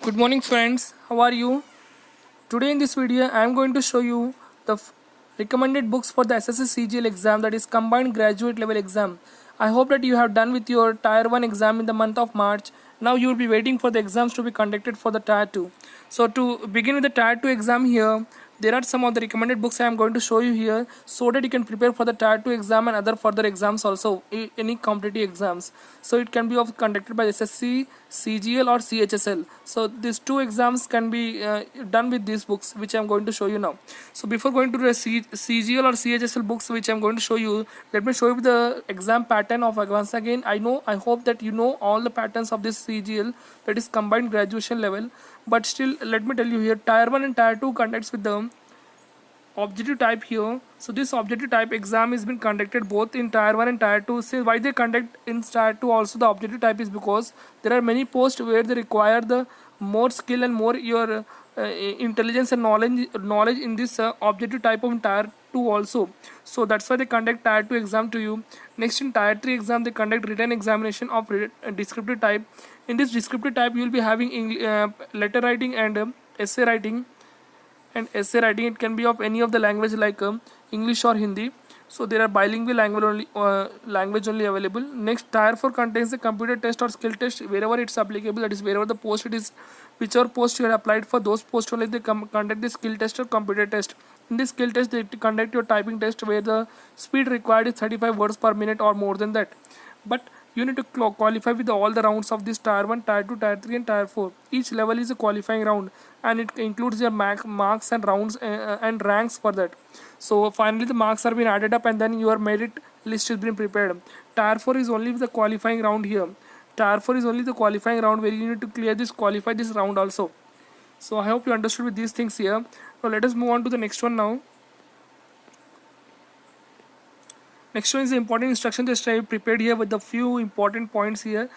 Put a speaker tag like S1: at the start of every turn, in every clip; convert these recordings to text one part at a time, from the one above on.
S1: Good morning friends, how are you? Today in this video I am going to show you the recommended books for the SSC CGL exam, that is combined graduate level exam. I hope that you have done with your tier 1 exam in the month of March. Now you will be waiting for the exams to be conducted for the tier 2. So to begin with the tier 2 exam here, there are some of the recommended books I am going to show you here so that you can prepare for the tier 2 exam and other further exams also, any competitive exams. So it can be conducted by SSC, CGL or CHSL. So these two exams can be done with these books which I am going to show you now. So before going to the CGL or CHSL books which I am going to show you, let me show you the exam pattern of once again. I hope that you know all the patterns of this CGL, that is combined graduation level. But still, let me tell you here, tier 1 and tier 2 conducts with the objective type here. So this objective type exam is been conducted both in tier 1 and tier 2. Say why they conduct in tier 2 also the objective type is because there are many posts where they require the more skill and more your intelligence and knowledge in this objective type of tier 2 also. So that's why they conduct tier 2 exam to you. Next, in tier 3 exam they conduct written examination of descriptive type. In this descriptive type you will be having letter writing and essay writing. And essay writing, it can be of any of the language like English or Hindi. So there are bilingual language only available. Next, tier 4 contains the computer test or skill test wherever it's applicable, that is wherever the post it is, whichever post you have applied for, those posts only they conduct the skill test or computer test. In this skill test they conduct your typing test where the speed required is 35 words per minute or more than that. But you need to qualify with all the rounds of this tier 1, tier 2, tier 3 and tier 4. Each level is a qualifying round and it includes your marks and rounds and ranks for that. So finally the marks are being added up and then your merit list is being prepared. Tier 4 is only the qualifying round here. Tier 4 is only the qualifying round where you need to qualify this round also. So I hope you understood with these things here. Now let us move on to the next one now. Next one is the important instruction test I prepared here with a few important points here.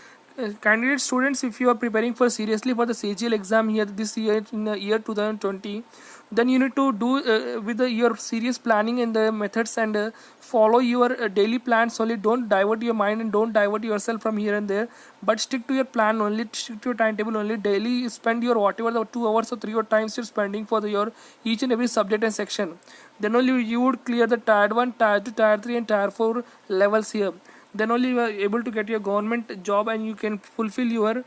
S1: Candidate students, if you are preparing for seriously for the CGL exam here this year in the year 2020, then you need to do with your serious planning and the methods and follow your daily plans only. Don't divert your mind and don't divert yourself from here and there, but stick to your plan only, stick to your timetable only. Daily spend your whatever the 2 hours or 3 or times you're spending for your each and every subject and section. Then only you would clear the tier 1, tier 2, tier 3 and tier 4 levels here. Then only you are able to get your government job and you can fulfill your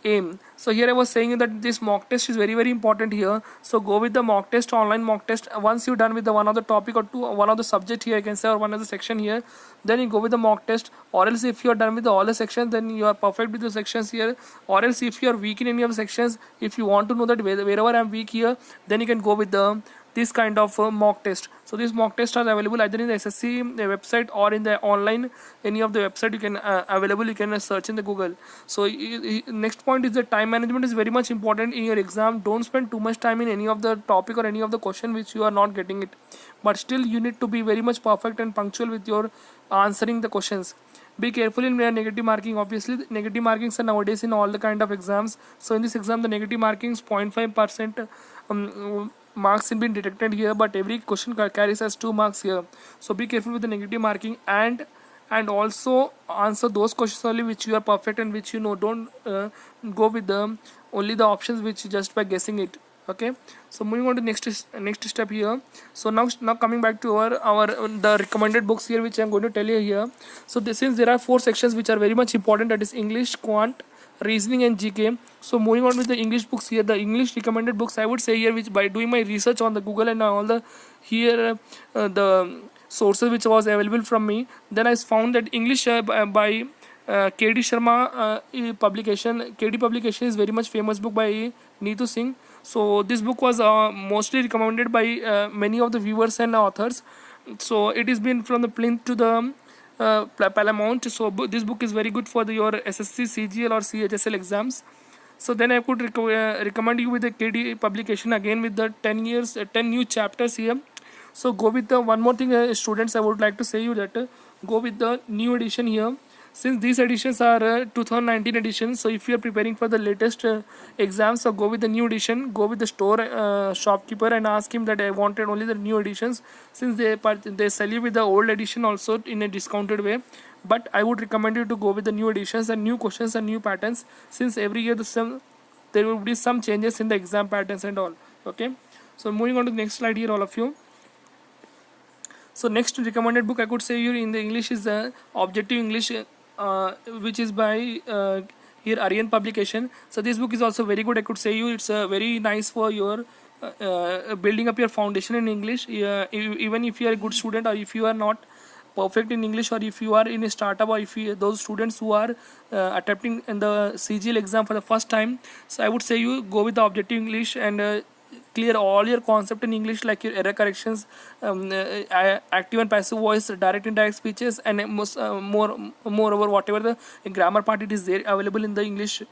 S1: aim. So here I was saying that this mock test is very important here. So go with the mock test, online mock test. Once you're done with the one of the topic or one of the subject here, I can say, or one of the section here, then you go with the mock test. Or else if you are done with all the sections, then you are perfect with the sections here. Or else if you are weak in any of the sections, if you want to know that wherever I'm weak here, then you can go with the this kind of mock test. So these mock tests are available either in the SSC website or in the online any of the website you can available. You can search in the Google. So next point is that time management is very much important in your exam. Don't spend too much time in any of the topic or any of the question which you are not getting it, but still you need to be very much perfect and punctual with your answering the questions. Be careful in negative marking. Obviously negative markings are nowadays in all the kind of exams. So in this exam the negative marking is 0.5% marks have been detected here, but every question carries as 2 marks here. So be careful with the negative marking and also answer those questions only which you are perfect and which you know. Don't go with the only the options which just by guessing it. Okay, so moving on to next step here. So now coming back to our the recommended books here which I'm going to tell you here. So since there are 4 sections which are very much important, that is English, Quant, reasoning and GK. So moving on with the English books here, the English recommended books I would say here, which by doing my research on the Google and all the here the sources which was available from me, then I found that English by KD Sharma publication. KD publication is very much famous book by Neetu Singh. So this book was mostly recommended by many of the viewers and authors. So it is been from the plinth to the Paramount. So this book is very good for your SSC, CGL or CHSL exams. So then I could recommend you with the KD publication again with the 10 new chapters here. So go with the one more thing, students, I would like to say you that go with the new edition here. Since these editions are 2019 editions, so if you are preparing for the latest exams, so go with the new edition. Go with the store shopkeeper and ask him that I wanted only the new editions, since they sell you with the old edition also in a discounted way. But I would recommend you to go with the new editions and new questions and new patterns, since every year the same there will be some changes in the exam patterns and all. Okay, so moving on to the next slide here, all of you. So next recommended book I could say you in the English is Objective English, which is by here Aryan publication. So this book is also very good. I could say you it's very nice for your building up your foundation in English. Even if you are a good student, or if you are not perfect in English, or if you are in a startup, or if you, those students who are attempting in the CGL exam for the first time, so I would say you go with the Objective English and clear all your concept in English, like your error corrections, active and passive voice, direct and indirect speeches, and moreover whatever the grammar part it is there available in the English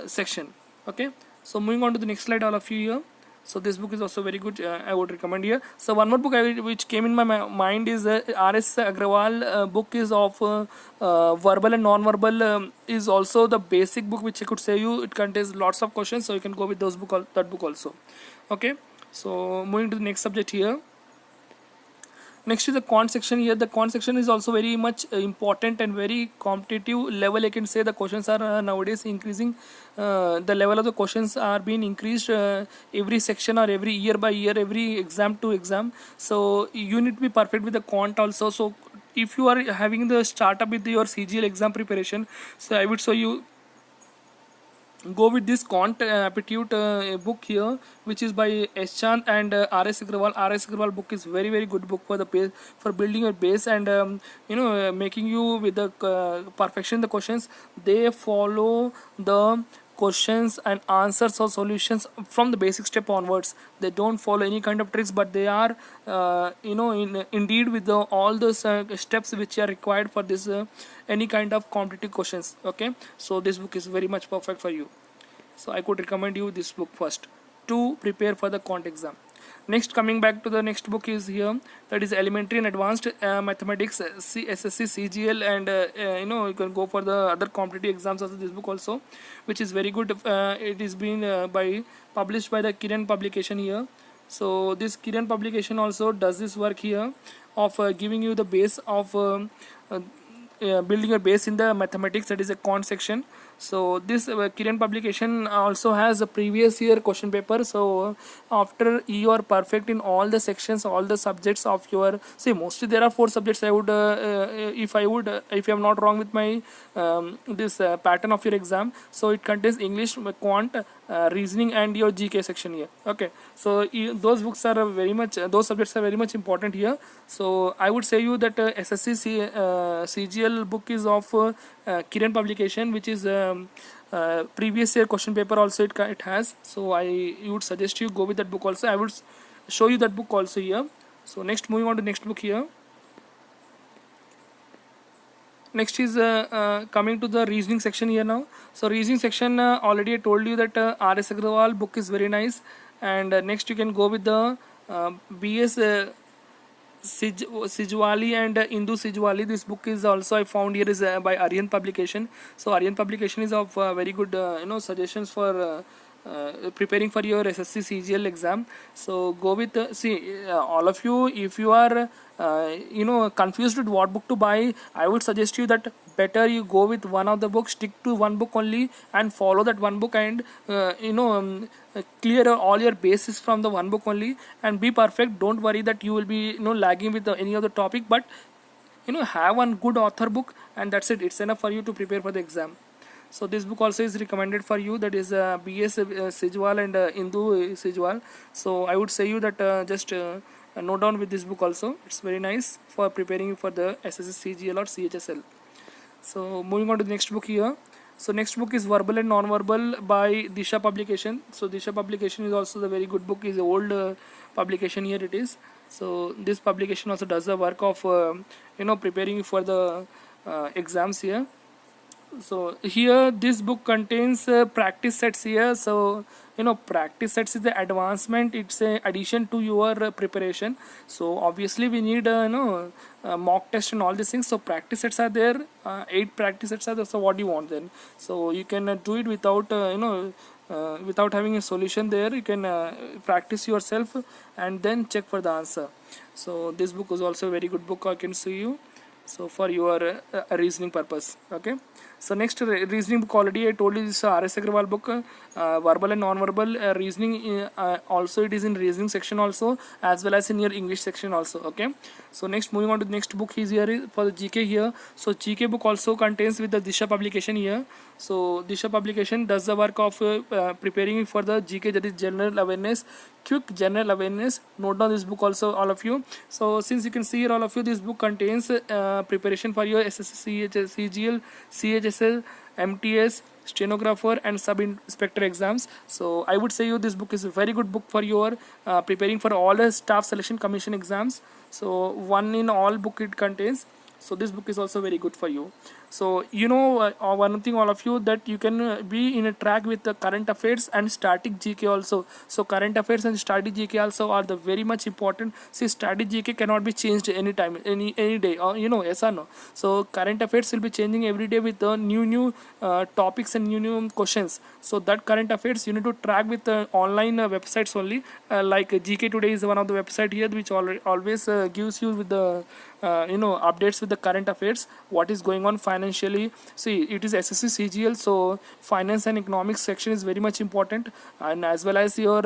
S1: section. Okay, so moving on to the next slide, all of you here. So this book is also very good. I would recommend here. So one more book which came in my mind is R.S. Agrawal book is of verbal and non-verbal, is also the basic book which I could say you. It contains lots of questions, so you can go with those that book also. Okay, so moving to the next subject here. Next is the quant section here. The quant section is also very much important and very competitive level. I can say the questions are nowadays increasing. The level of the questions are being increased every section or every year by year, every exam to exam. So you need to be perfect with the quant also. So if you are having the startup with your CGL exam preparation, so I would show you go with this quant aptitude book here, which is by S. Chand and R.S. Agrawal. R.S. Agrawal book is very good book for the base, for building your base, and making you with the perfection the questions. They follow the questions and answers or solutions from the basic step onwards. They don't follow any kind of tricks, but they are indeed with all those steps which are required for this any kind of competitive questions. Okay, so this book is very much perfect for you. So I could recommend you this book first to prepare for the quant exam. Next, coming back to the next book is here, that is Elementary and Advanced Mathematics, SSC, CGL, and you can go for the other competitive exams of this book also, which is very good. It is being published by the Kiran publication here. So this Kiran publication also does this work here of giving you the base of building a base in the mathematics, that is a quant section. So this Kiran publication also has a previous year question paper. So after you are perfect in all the sections, all the subjects of your, see mostly there are 4 subjects. I would if I'm not wrong with my this pattern of your exam, so it contains English, quant, reasoning, and your GK section here. Okay, so those books are very much those subjects are very much important here. So I would say you that SSC CGL book is of Kiran publication, which is previous year question paper also it has. So I would suggest you go with that book also. I would show you that book also here. So next, moving on to next book here. Next is coming to the reasoning section here now. So reasoning section, already I told you that R.S. Agrawal book is very nice. And next you can go with the B.S. Sijwali and Indu Sijwali. This book is also I found here is by Aryan publication. So Aryan publication is of very good suggestions for preparing for your SSC CGL exam. So go with all of you, if you are confused with what book to buy, I would suggest you that better you go with one of the books, stick to one book only and follow that one book, and clear all your bases from the one book only and be perfect. Don't worry that you will be lagging with any other topic, but have one good author book, and that's it. It's enough for you to prepare for the exam. So this book also is recommended for you, that is B.S. Sijwal and Indu Sijwal. So I would say you that just note down with this book also. It's very nice for preparing you for the SSC CGL or CHSL. So moving on to the next book here. So next book is Verbal and Non-Verbal by Disha publication. So Disha publication is also the very good book. Is old publication here it is. So this publication also does the work of preparing you for the exams here. So here this book contains practice sets here. So practice sets is the advancement, it's a addition to your preparation. So obviously we need mock test and all these things. So practice sets are there, 8 practice sets are there. So what do you want then? So you can do it without without having a solution there. You can practice yourself and then check for the answer. So this book is also a very good book, I can see you, so for your reasoning purpose. Okay, So next, reasoning book, already I told you, this is RS Agrawal book, verbal and non-verbal reasoning. Also it is in reasoning section also, as well as in your English section also. Okay. So next, moving on to the next book is here for the GK here. So GK book also contains with the Disha publication here. So Disha publication does the work of preparing for the GK, that is general awareness, quick general awareness. Note down this book also, all of you. So since you can see here, all of you, this book contains preparation for your SSC, CGL, CHSL, MTS, stenographer and sub inspector exams. So I would say you, this book is a very good book for your preparing for all the staff selection commission exams. So one in all book it contains. So this book is also very good for you. So you know, one thing, all of you, that you can be in a track with the current affairs and static GK also. So current affairs and static GK also are the very much important. See, static GK cannot be changed anytime, any day, or you know, yes or no. So current affairs will be changing every day with the new topics and new questions. So that current affairs you need to track with online websites only, like GK Today is one of the website here which always gives you with the updates with the current affairs, what is going on financially. See, it is SSC CGL, so finance and economics section is very much important, and as well as your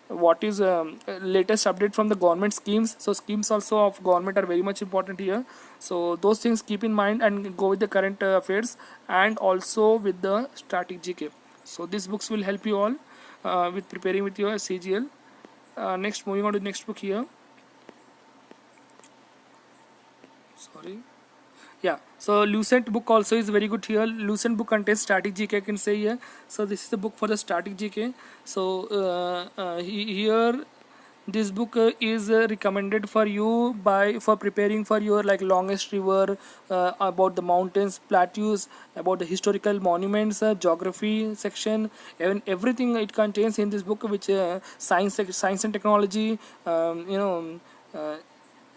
S1: what is latest update from the government schemes. So schemes also of government are very much important here. So those things keep in mind and go with the current affairs and also with the static GK. So these books will help you all with preparing with your CGL. Next, moving on to the next book here. Sorry. Yeah, so Lucent book also is very good here. Lucent book contains static GK, I can say here. So this is the book for the static GK. So here this book is recommended for you for preparing for your like longest river, about the mountains, plateaus, about the historical monuments, geography section, even everything it contains in this book, which science and technology, uh,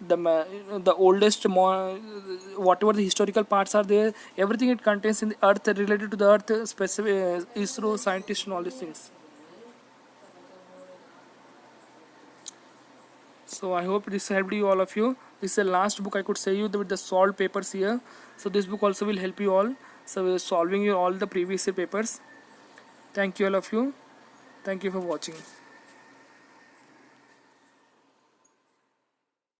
S1: the oldest whatever the historical parts are there, everything it contains in the earth, related to the earth, specific ISRO scientists and all these things. So I hope this helped you, all of you. This is the last book I could say you with the solved papers here. So this book also will help you all, so we're solving you all the previous year papers. Thank you, all of you. Thank you for watching.